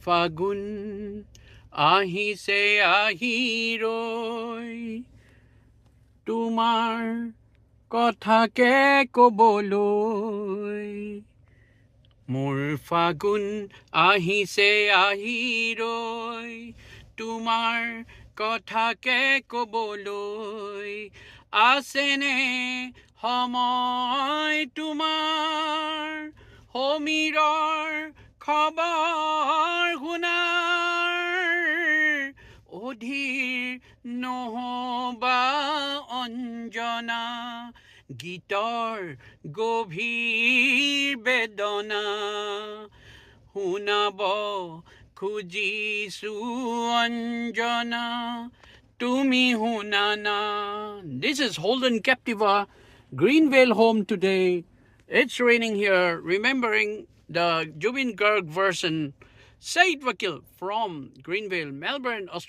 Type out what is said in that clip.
ফাগুন আহিছে আহিৰৈ তোমাৰ কথাকে ক'বলৈ মোৰ ফাগুন আহিছে আহিৰৈ তোমাৰ কথাকে ক'বলৈ আছেনে সময় তোমাৰ সমীৰৰ খবৰ শুনাৰ অধীৰ নহবা অঞ্জনা গীতৰ গভীৰ বেদনা শুনাব খুজিছো অঞ্জনা তুমি শুনা না. This is Holden Captiva, Greenvale home today. It's raining here, remembering the Jubin Garg version. Said Wakil from Greenvale, Melbourne, Australia.